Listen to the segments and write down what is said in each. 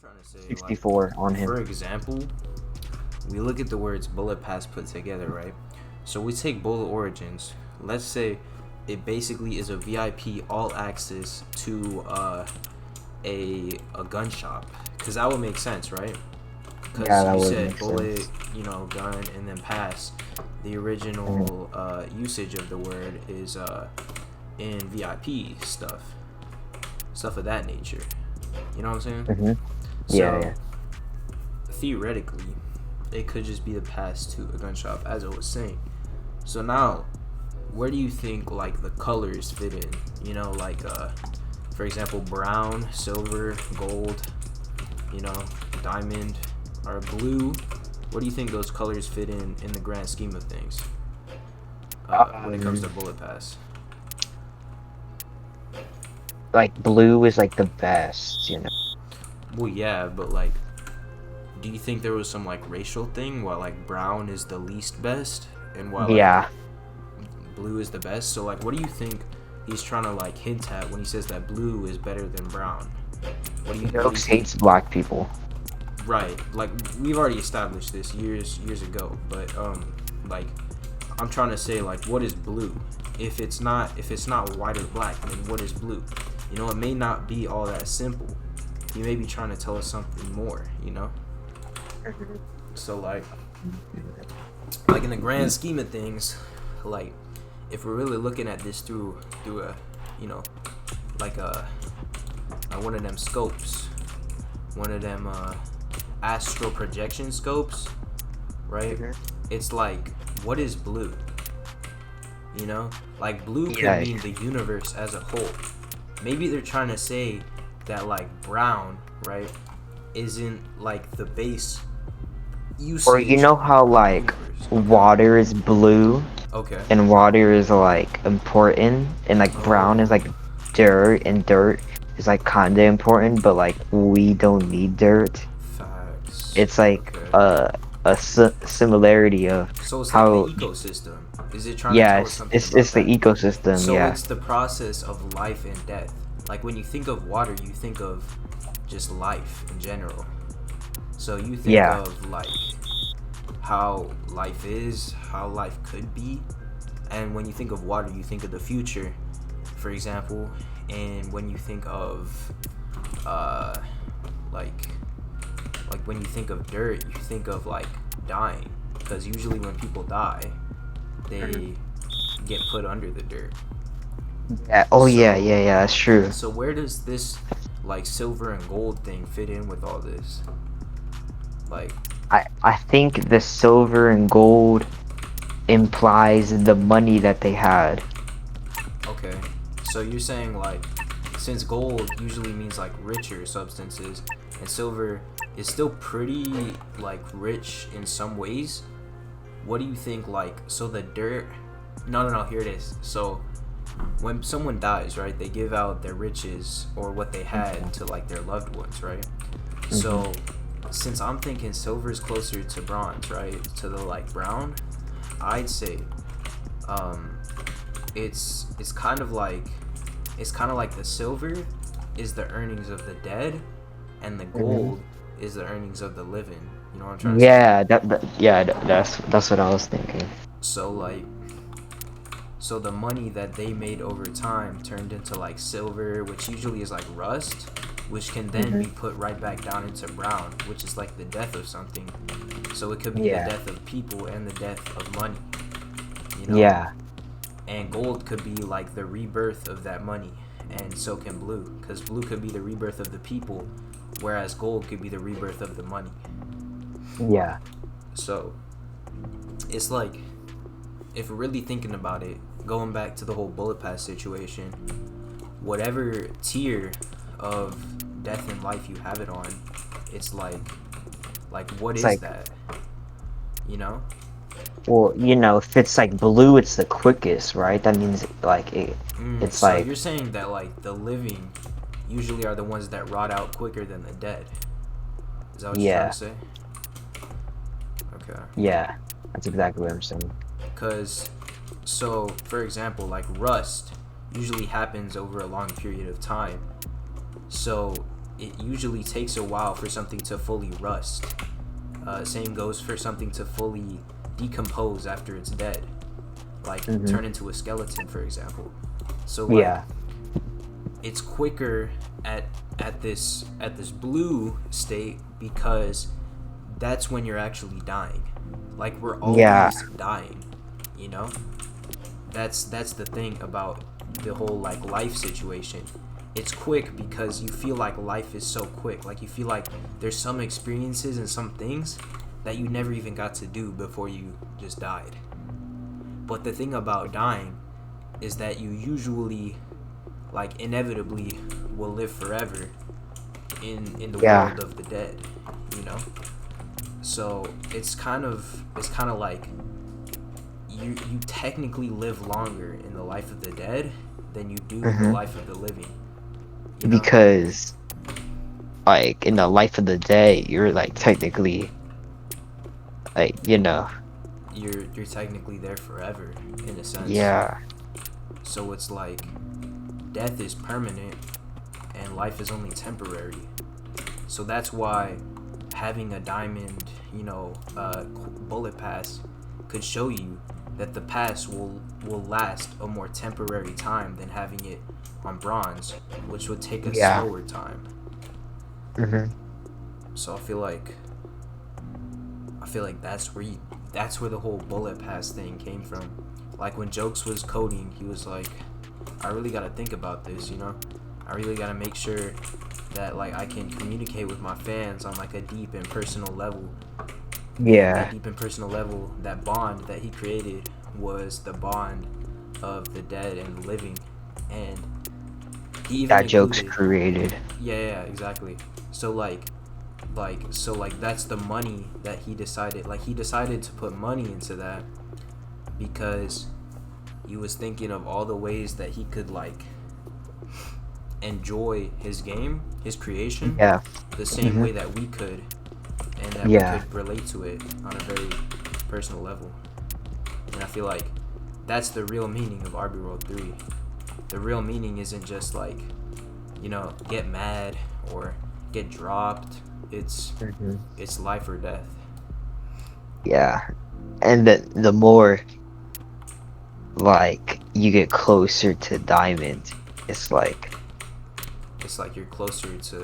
trying to say, like, 64 on him. for example, we look at the words bullet pass put together, right? So we take bullet origins. Let's say it basically is a VIP all access to a gun shop, because that would make sense, right? Yeah, Because that you would said make bullet, sense. gun, and then pass. The Mhm. original usage of the word is in VIP stuff of that nature. You know what I'm saying? Mhm. Yeah, So yeah. theoretically, it could just be the pass to a gun shop, as I was saying. So now, where do you think like the colors fit in? Like for example, brown, silver, gold, you know, diamond, or blue. Where do you think those colors fit in the grand scheme of things? When it comes to Um, bullet pass. like blue is like the best. Well, yeah, but like, do you think there was some like racial thing where like brown is the least best and while like Yeah. blue is the best? So like, what do you think he's trying to like hint at when he says that blue is better than brown? What do you Jokes think? hates black people. Right, like we've already established this years ago, but like I'm trying to say like what is blue? If it's not white or black, then what is blue? It may not be all that simple. He may be trying to tell us something more. So like in the grand scheme of things, like if we're really looking at this through a you know like a one of them scopes, one of them astral projection scopes, right? Mhm. It's like, what is blue? Like blue could Yeah. mean the universe as a whole. Maybe they're trying to say that like brown, right, isn't like the base Or you usage know how of the like universe. Okay. water is blue Okay. and water is like important and like brown is Oh, like dirt and dirt is like kinda important, but like we don't need dirt. facts. It's like Okay. a similarity of So it's like the how. ecosystem. Is it trying to Yeah, tell us it's something it's, about it's the that? ecosystem. So Yeah. it's the process of life and death. Like when you think of water, you think of just life in general. So you think Yeah. of like how life is, how life could be, and when you think of water, you think of the future, for example. And when you think of uh, like when you think of dirt, you think of like dying, because usually when people die, Mhm. they get put under the dirt. Yeah. Oh yeah, So yeah, yeah. That's true. so where does this like silver and gold thing fit in with all this? Like, I think the silver and gold implies the money that they had. okay, so you're saying like since gold usually means like richer substances and silver is still pretty like rich in some ways, what do you think, like, so the dirt, no, here it is. So when someone dies, right, they give out their riches or what they had to like their loved ones, right? Hmm. So since I'm thinking silver is closer to bronze, right, to the like brown, I'd say um it's kind of like the silver is the earnings of the dead and the Hmm. gold is the earnings of the living. You know what I'm trying to say? Yeah, that's what I was thinking. So like, so the money that they made over time turned into like silver, which usually is like rust, which can then Hmm. be put right back down into brown, which is like the death of something. So it could be the Yeah. death of people and the death of money, you know? Yeah. And gold could be like the rebirth of that money, and so can blue, because blue could be the rebirth of the people, whereas gold could be the rebirth of the money. Yeah. So it's like, if we're really thinking about it, going back to the whole bullet pass situation, whatever tier of death and life you have it on, it's like what It's is like, that? You know? well, if it's like blue, it's the quickest, right? That means like it's So like, you're saying that like the living usually are the ones that rot out quicker than the dead. Is that what you're trying to yeah, say? Okay. yeah. That's exactly what I'm saying. Because, so for example, like rust usually happens over a long period of time. So it usually takes a while for something to fully rust. Same goes for something to fully decompose after it's dead, like turn into a skeleton, for example. So like, Yeah. it's quicker at this blue state because that's when you're actually dying. Like, we're always dying, you know? That's the thing about the whole like life situation. It's quick because you feel like life is so quick. Like, you feel like there's some experiences and some things that you never even got to do before you just died. But the thing about dying is that you usually, like, inevitably will live forever in the world of the dead, you know? So it's kind of like you technically live longer in the life of the dead than you do in the life of the living, you know? Because like in the life of the day, you're like technically like, you know. You're technically there forever in a sense. Yeah. So it's like death is permanent and life is only temporary. So that's why having a diamond, bullet pass could show you that the pass will last a more temporary time than having it on bronze, which would take a slower time. So I feel like that's where the whole bullet pass thing came from. Like, when Jokes was coding, he was like, I really gotta think about this, you know? I really gotta make sure that, like, I can communicate with my fans on, like, a deep and personal level. Yeah. That deep and personal level, that bond that he created was the bond of the dead and the living. And he even That Jokes created. Yeah, exactly. So like that's the money that he decided to put money into that because he was thinking of all the ways that he could, like, enjoy his game, his creation, the same way that we could, and that we could relate to it on a very personal level. And I feel like that's the real meaning of RB World 3. The real meaning isn't just, like, get mad or get dropped. It's life or death. Yeah. And the more like you get closer to diamond, it's like you're closer to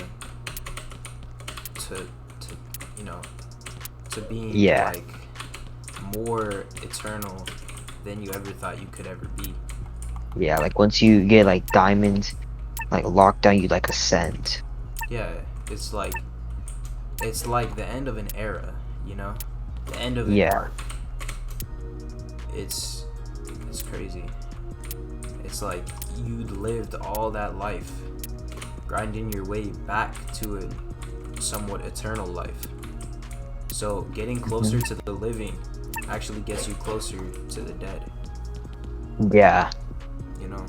being like more eternal than you ever thought you could ever be. Yeah, like once you get like diamonds, like lockdown, you like ascend. Yeah, it's like the end of an era, you know? The end of an arc. It's crazy. It's like you lived all that life grinding your way back to a somewhat eternal life. So getting closer to the living actually gets you closer to the dead. Yeah. You know?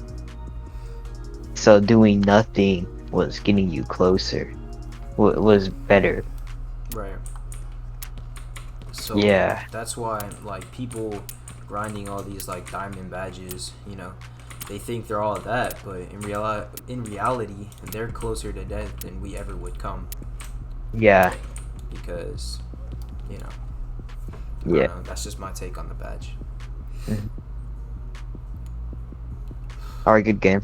So doing nothing was getting you closer. Was better. Right. So that's why, like, people grinding all these, like, diamond badges, they think they're all that, but in reality, they're closer to death than we ever would come. Yeah. Because, I don't know, that's just my take on the badge. Alright, good game.